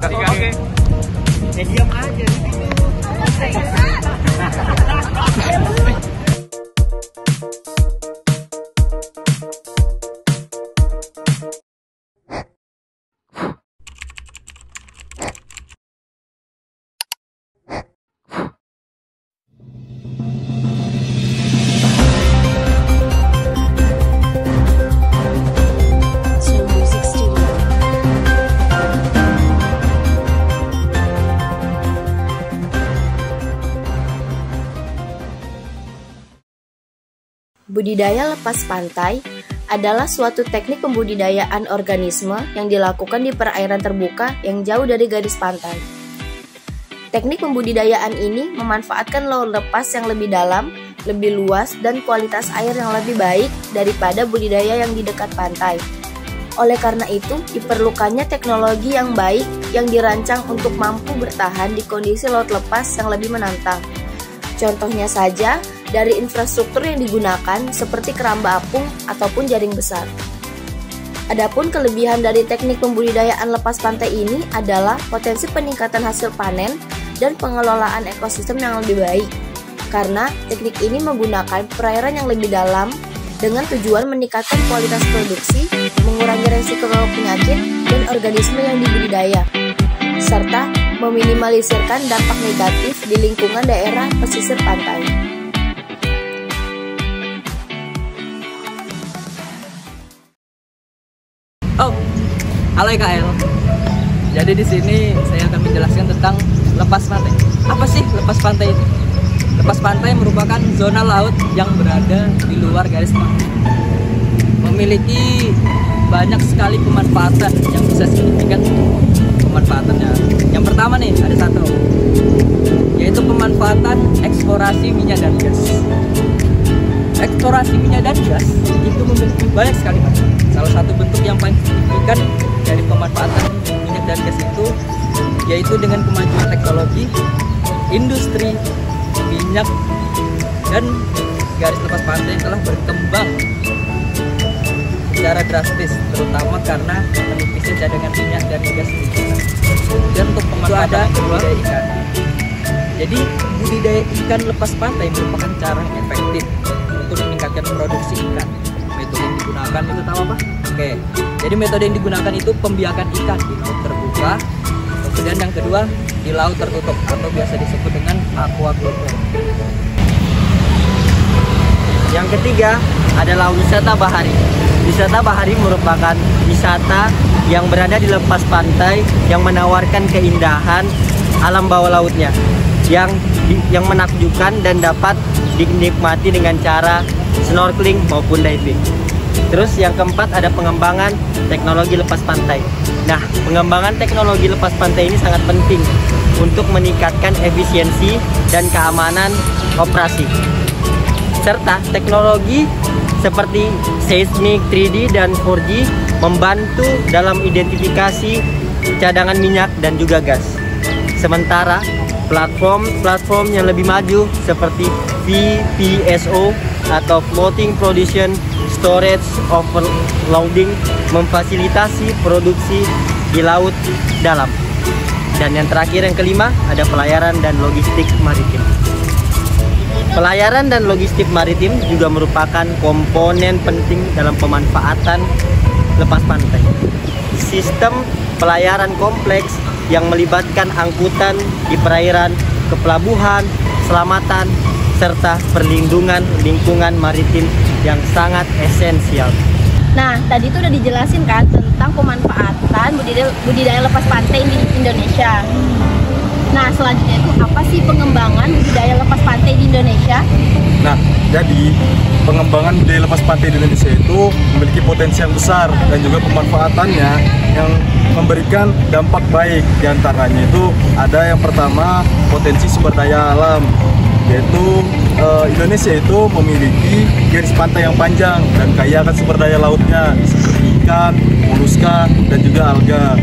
Oke. Diam aja. Budidaya lepas pantai adalah suatu teknik pembudidayaan organisme yang dilakukan di perairan terbuka yang jauh dari garis pantai. Teknik pembudidayaan ini memanfaatkan laut lepas yang lebih dalam, lebih luas, dan kualitas air yang lebih baik daripada budidaya yang di dekat pantai. Oleh karena itu, diperlukannya teknologi yang baik yang dirancang untuk mampu bertahan di kondisi laut lepas yang lebih menantang. Contohnya saja, dari infrastruktur yang digunakan seperti keramba apung ataupun jaring besar. Adapun kelebihan dari teknik pembudidayaan lepas pantai ini adalah potensi peningkatan hasil panen dan pengelolaan ekosistem yang lebih baik. Karena teknik ini menggunakan perairan yang lebih dalam dengan tujuan meningkatkan kualitas produksi, mengurangi resiko penyakit dan organisme yang dibudidaya, serta meminimalisirkan dampak negatif di lingkungan daerah pesisir pantai. Oh, halo IKL. Jadi di sini saya akan menjelaskan tentang lepas pantai. Apa sih lepas pantai itu? Lepas pantai merupakan zona laut yang berada di luar garis pantai. Memiliki banyak sekali pemanfaatan yang bisa signifikan pemanfaatannya. Yang pertama nih, ada satu, yaitu pemanfaatan eksplorasi minyak dan gas. Eksplorasi minyak dan gas itu memiliki banyak sekali macam. Salah satu bentuk yang paling signifikan dari pemanfaatan minyak dan gas itu yaitu dengan kemajuan teknologi, industri minyak dan garis lepas pantai yang telah berkembang secara drastis, terutama karena menipisnya cadangan minyak dan gas di kita. Dan untuk pemanfaatan budidaya ikan. Jadi budidaya ikan lepas pantai merupakan cara yang efektif untuk meningkatkan produksi ikan. Metode yang digunakan itu tahu apa? Oke. Jadi metode yang digunakan itu pembiakan ikan di laut terbuka. Kemudian yang kedua di laut tertutup atau biasa disebut dengan aquaculture. Yang ketiga adalah wisata bahari. Wisata bahari merupakan wisata yang berada di lepas pantai yang menawarkan keindahan alam bawah lautnya yang menakjubkan dan dapat dinikmati dengan cara snorkeling maupun diving. Terus yang keempat ada pengembangan teknologi lepas pantai. Nah, pengembangan teknologi lepas pantai ini sangat penting untuk meningkatkan efisiensi dan keamanan operasi. Serta teknologi seperti seismik 3D dan 4G membantu dalam identifikasi cadangan minyak dan juga gas. Sementara platform yang lebih maju seperti FPSO atau Floating Production Storage Overloading memfasilitasi produksi di laut dalam. Dan yang terakhir, yang kelima, ada pelayaran dan logistik maritim. Pelayaran dan logistik maritim juga merupakan komponen penting dalam pemanfaatan lepas pantai. Sistem pelayaran kompleks yang melibatkan angkutan di perairan, kepelabuhan, keselamatan, serta perlindungan lingkungan maritim yang sangat esensial. Nah, tadi itu udah dijelasin kan tentang pemanfaatan budidaya lepas pantai di Indonesia. Nah, selanjutnya itu apa sih pengembangan budidaya lepas pantai di Indonesia? Nah, jadi pengembangan budidaya lepas pantai di Indonesia itu memiliki potensi yang besar dan juga pemanfaatannya yang memberikan dampak baik. Di antaranya itu ada yang pertama potensi sumber daya alam, yaitu Indonesia itu memiliki garis pantai yang panjang dan kaya akan sumber daya lautnya seperti ikan, moluska, dan juga alga.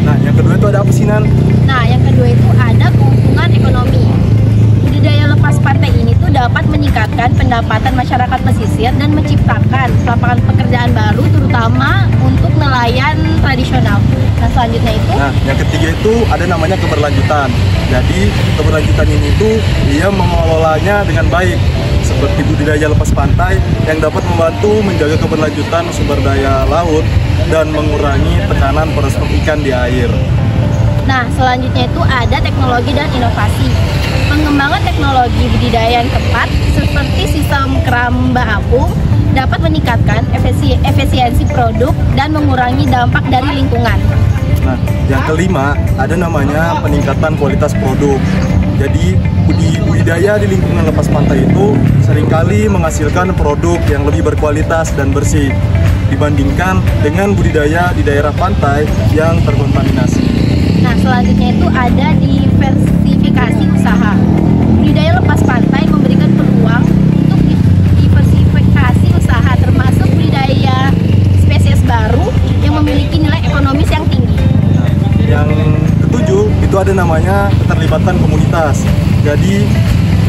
Nah, yang kedua itu ada apa sih, Nan? Nah, yang kedua itu ada keuntungan ekonomi. Budidaya lepas pantai ini tuh dapat meningkatkan pendapatan masyarakat pesisir dan menciptakan lapangan pekerjaan baru terutama untuk nelayan tradisional. Nah, selanjutnya itu yang ketiga itu ada namanya keberlanjutan. Jadi keberlanjutan ini tuh dia mengelolanya dengan baik, seperti budidaya lepas pantai yang dapat membantu menjaga keberlanjutan sumber daya laut dan mengurangi tekanan pada stok ikan di air. Nah, selanjutnya itu ada teknologi dan inovasi. Pengembangan teknologi budidaya yang tepat seperti sistem keramba apung dapat meningkatkan efisiensi produk dan mengurangi dampak dari lingkungan. Nah, yang kelima ada namanya peningkatan kualitas produk. Jadi budidaya di lingkungan lepas pantai itu seringkali menghasilkan produk yang lebih berkualitas dan bersih dibandingkan dengan budidaya di daerah pantai yang terkontaminasi. Nah, selanjutnya itu ada diversifikasi usaha. Budidaya lepas pantai memberikan peluang untuk diversifikasi usaha termasuk budidaya spesies baru yang memiliki nilai ekonomis yang tinggi. Yang ketujuh itu ada namanya keterlibatan komunitas. Jadi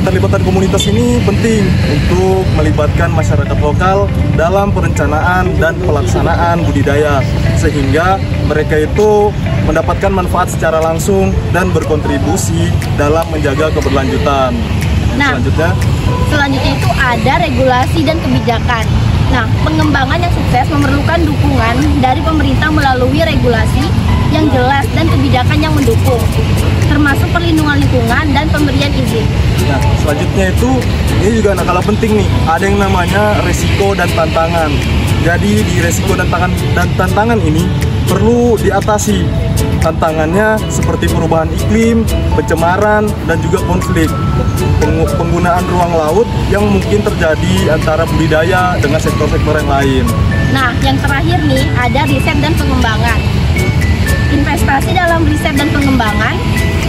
keterlibatan komunitas ini penting untuk melibatkan masyarakat lokal dalam perencanaan dan pelaksanaan budidaya sehingga mereka itu mendapatkan manfaat secara langsung dan berkontribusi dalam menjaga keberlanjutan. Nah, selanjutnya itu ada regulasi dan kebijakan. Nah, pengembangan yang sukses memerlukan dukungan dari pemerintah melalui regulasi yang jelas dan kebijakan yang mendukung, termasuk perlindungan lingkungan dan pemberian izin. Nah, selanjutnya itu ini juga nggak kalah penting nih, ada yang namanya resiko dan tantangan. Jadi di resiko dan tantangan ini perlu diatasi. Tantangannya seperti perubahan iklim, pencemaran, dan juga konflik. Penggunaan ruang laut yang mungkin terjadi antara budidaya dengan sektor-sektor yang lain. Nah, yang terakhir nih ada riset dan pengembangan. Investasi dalam riset dan pengembangan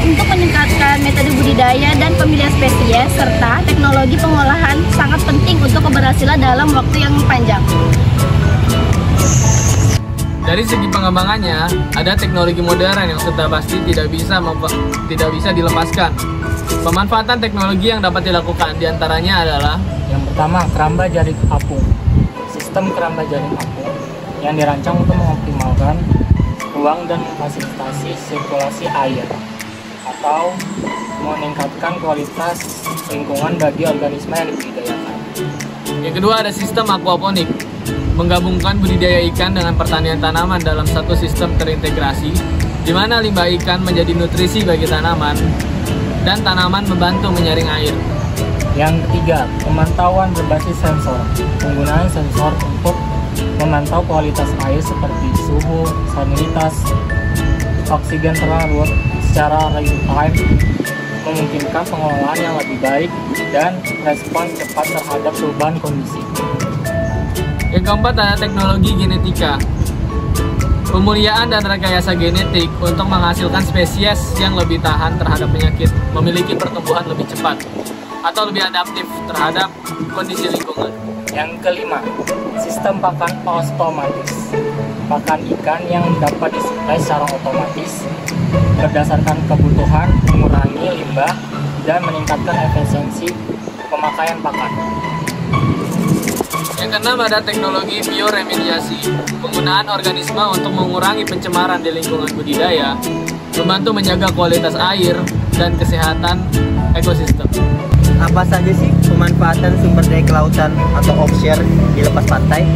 untuk meningkatkan metode budidaya dan pemilihan spesies serta teknologi pengolahan sangat penting untuk keberhasilan dalam waktu yang panjang. Dari segi pengembangannya, ada teknologi modern yang sudah pasti tidak bisa dilepaskan. Pemanfaatan teknologi yang dapat dilakukan diantaranya adalah yang pertama, keramba jaring apung. Sistem keramba jaring apung yang dirancang untuk mengoptimalkan ruang dan memfasilitasi sirkulasi air atau meningkatkan kualitas lingkungan bagi organisme yang dibudidayakan. Yang kedua ada sistem aquaponik, menggabungkan budidaya ikan dengan pertanian tanaman dalam satu sistem terintegrasi, di mana limbah ikan menjadi nutrisi bagi tanaman dan tanaman membantu menyaring air. Yang ketiga, pemantauan berbasis sensor. Penggunaan sensor untuk memantau kualitas air seperti suhu, salinitas, oksigen terlarut secara real time memungkinkan pengelolaan yang lebih baik dan respon cepat terhadap perubahan kondisi. Yang keempat ada teknologi genetika, pemuliaan dan rekayasa genetik untuk menghasilkan spesies yang lebih tahan terhadap penyakit, memiliki pertumbuhan lebih cepat atau lebih adaptif terhadap kondisi lingkungan. Yang kelima, sistem pakan otomatis. Pakan ikan yang dapat disuplai secara otomatis berdasarkan kebutuhan, mengurangi limbah, dan meningkatkan efisiensi pemakaian pakan. Yang keenam ada teknologi bioremediasi, penggunaan organisme untuk mengurangi pencemaran di lingkungan budidaya, membantu menjaga kualitas air dan kesehatan ekosistem. Apa saja sih pemanfaatan sumber daya kelautan atau offshore di lepas pantai?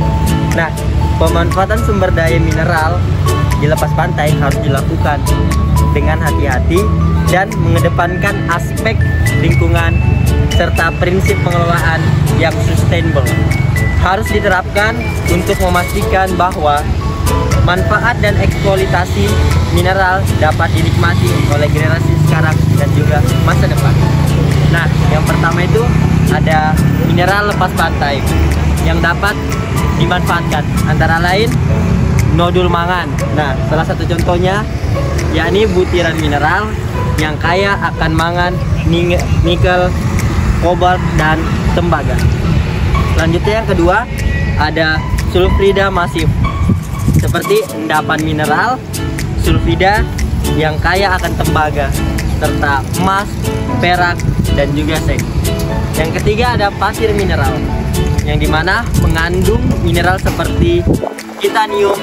Nah, pemanfaatan sumber daya mineral di lepas pantai harus dilakukan dengan hati-hati dan mengedepankan aspek lingkungan serta prinsip pengelolaan yang sustainable. Harus diterapkan untuk memastikan bahwa manfaat dan eksploitasi mineral dapat dinikmati oleh generasi sekarang dan juga masa depan. Nah, yang pertama itu ada mineral lepas pantai yang dapat dimanfaatkan, antara lain nodul mangan. Nah, salah satu contohnya yakni butiran mineral yang kaya akan mangan, nikel, kobalt, dan tembaga. Selanjutnya yang kedua ada sulfida masif, seperti endapan mineral sulfida yang kaya akan tembaga serta emas, perak, dan juga seng. Yang ketiga ada pasir mineral, yang dimana mengandung mineral seperti titanium,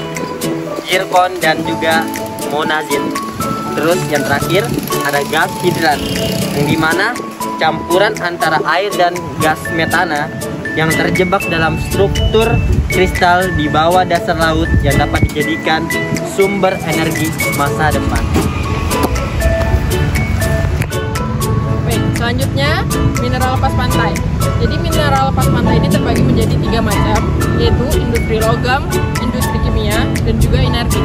zirkon, dan juga monazit. Terus yang terakhir ada gas hidrat, yang dimana campuran antara air dan gas metana yang terjebak dalam struktur kristal di bawah dasar laut yang dapat dijadikan sumber energi masa depan. Baik, selanjutnya mineral lepas pantai. Jadi mineral lepas pantai ini terbagi menjadi 3 macam, yaitu industri logam, industri kimia, dan juga energi.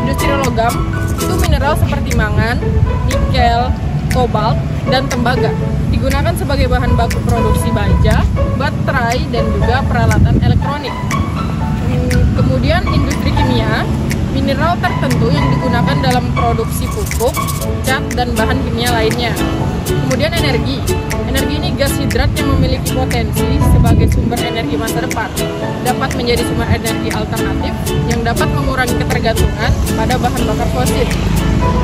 Industri logam itu mineral seperti mangan, nikel, kobalt, dan tembaga. Digunakan sebagai bahan baku produksi baja, baterai, dan juga peralatan elektronik. Kemudian industri kimia, mineral tertentu yang digunakan dalam produksi pupuk, cat, dan bahan kimia lainnya. Kemudian energi. Energi ini gas hidrat yang memiliki potensi sebagai sumber energi masa depan. Dapat menjadi sumber energi alternatif yang dapat mengurangi ketergantungan pada bahan bakar fosil.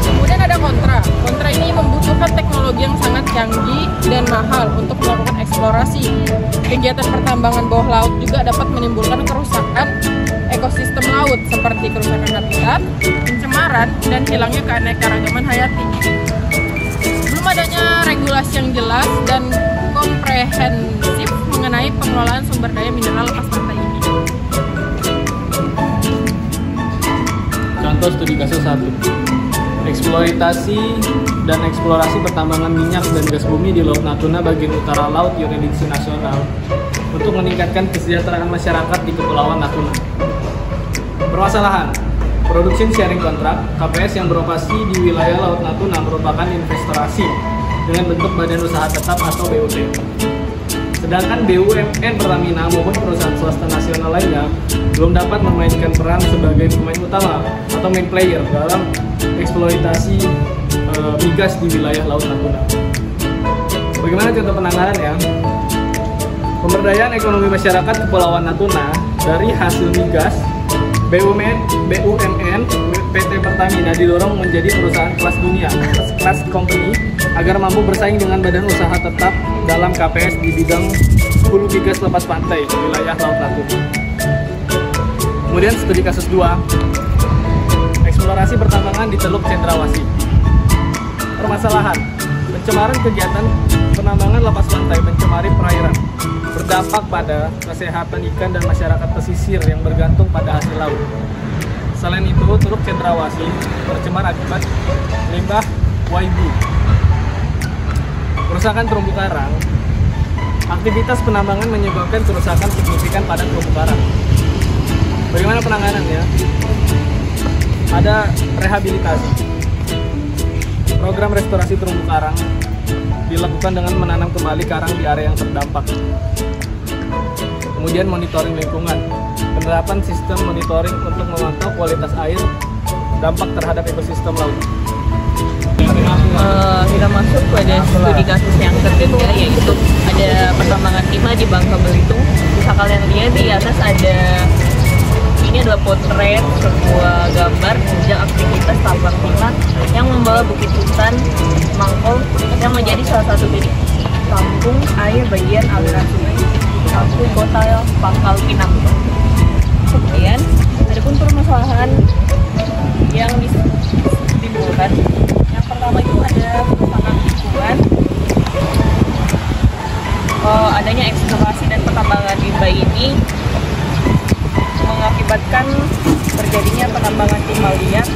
Kemudian ada kontra. Kontra ini membutuhkan teknologi yang sangat canggih dan mahal untuk melakukan eksplorasi. Kegiatan pertambangan bawah laut juga dapat menimbulkan kerusakan ekosistem laut seperti kerusakan habitat, pencemaran, dan hilangnya keanekaragaman hayati. Belum adanya regulasi yang jelas dan komprehensif mengenai pengelolaan sumber daya mineral lepas pantai ini. Contoh studi kasus 1. Eksploitasi dan eksplorasi pertambangan minyak dan gas bumi di Laut Natuna bagian utara laut yurisdiksi nasional untuk meningkatkan kesejahteraan masyarakat di Kepulauan Natuna. Permasalahan, production sharing kontrak KPS yang beroperasi di wilayah Laut Natuna merupakan investasi dengan bentuk badan usaha tetap atau BUT. Sedangkan BUMN Pertamina maupun perusahaan swasta nasional lainnya belum dapat memainkan peran sebagai pemain utama atau main player dalam eksploitasi migas di wilayah Laut Natuna. Bagaimana contoh penanganannya? Pemberdayaan ekonomi masyarakat Kepulauan Natuna dari hasil migas, BUMN PT Pertamina didorong menjadi perusahaan kelas dunia, kelas company, agar mampu bersaing dengan badan usaha tetap dalam KPS di bidang hulu migas lepas pantai wilayah Laut Natuna. Kemudian studi kasus 2, eksplorasi pertambangan di Teluk Cendrawasih. Permasalahan, pencemaran kegiatan penambangan lepas pantai mencemari perairan, berdampak pada kesehatan ikan dan masyarakat pesisir yang bergantung pada hasil laut. Selain itu, Teluk Cendrawasih tercemar akibat limbah YB. Kerusakan terumbu karang. Aktivitas penambangan menyebabkan kerusakan signifikan pada terumbu karang. Bagaimana penanganannya? Ada rehabilitasi. Program restorasi terumbu karang dilakukan dengan menanam kembali karang di area yang terdampak. Kemudian monitoring lingkungan. Penerapan sistem monitoring untuk memantau kualitas air, dampak terhadap ekosistem laut. Kita masuk pada studi kasus yang ketiga, yaitu ada pertambangan timah di Bangka Belitung. Bisa kalian lihat di atas ini adalah potret sebuah gambar sejak aktivitas tambang timah yang membawa bukit hutan mangkol yang menjadi salah satu titik tampung air bagian aliran sungai Kampung Kota Pangkal Pinang. Kemudian adapun permasalahan yang ditimbulkan, yang pertama itu ada kerusakan lingkungan, adanya eksplorasi dan pertambangan timah ini mengakibatkan terjadinya penambangan timah liar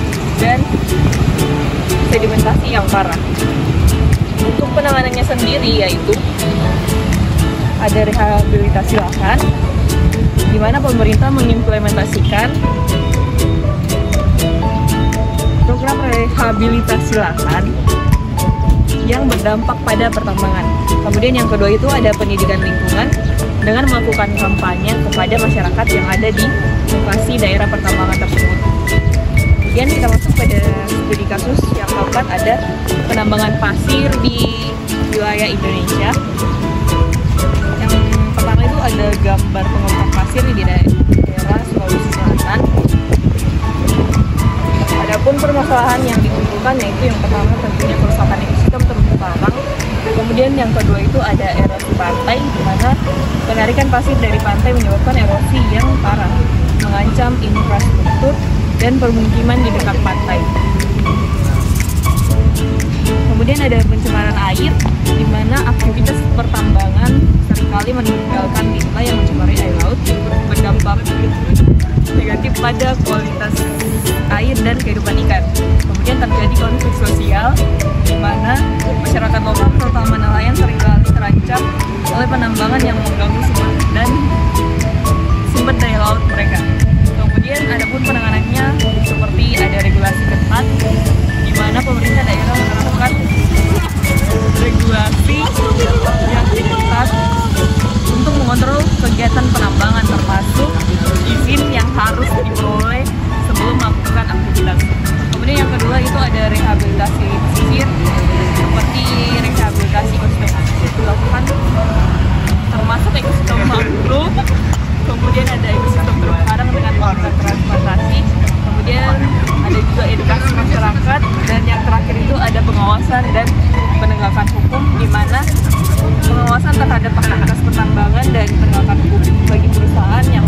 dan sedimentasi yang parah. Untuk penanganannya sendiri yaitu ada rehabilitasi lahan, di mana pemerintah mengimplementasikan program rehabilitasi lahan yang berdampak pada pertambangan. Kemudian yang kedua itu ada pendidikan lingkungan dengan melakukan kampanye kepada masyarakat yang ada di lokasi daerah pertambangan tersebut. Kemudian kita masuk pada studi kasus yang keempat, ada penambangan pasir di wilayah Indonesia. Yang pertama itu ada gambar pengembangan pasir di daerah Sulawesi Selatan. Adapun permasalahan yang ditimbulkan yaitu yang pertama tentunya kerusakan ekosistem terumbu karang, Kemudian yang kedua itu ada erosi pantai, di mana penarikan pasir dari pantai menyebabkan erosi yang parah, mengancam infrastruktur dan permukiman di dekat pantai. Kemudian ada pencemaran air, di mana aktivitas pertambangan seringkali meninggalkan limbah yang mencemari air laut, berdampak negatif pada kualitas air dan kehidupan ikan. Kemudian terjadi konflik sosial, di mana masyarakat lokal terutama nelayan seringkali terancam oleh penambangan yang mengganggu sumber daya laut mereka. Kemudian ada pun penanganannya seperti ada regulasi ketat, di mana pemerintah daerah menerapkan regulasi yang ketat untuk mengontrol kegiatan penambangan, termasuk izin yang harus diperoleh sebelum melakukan aktivitas. Kemudian yang kedua itu ada rehabilitasi pesisir, seperti rehabilitasi ekosistem dilakukan, termasuk ekosistem mangrove. Kemudian ada ekosistem terumbu karang dengan melakukan transplantasi. Kemudian ada juga edukasi masyarakat, dan yang terakhir itu ada pengawasan dan penegakan hukum, di mana pengawasan terhadap aktivitas pertambangan dan penegakan hukum bagi perusahaan yang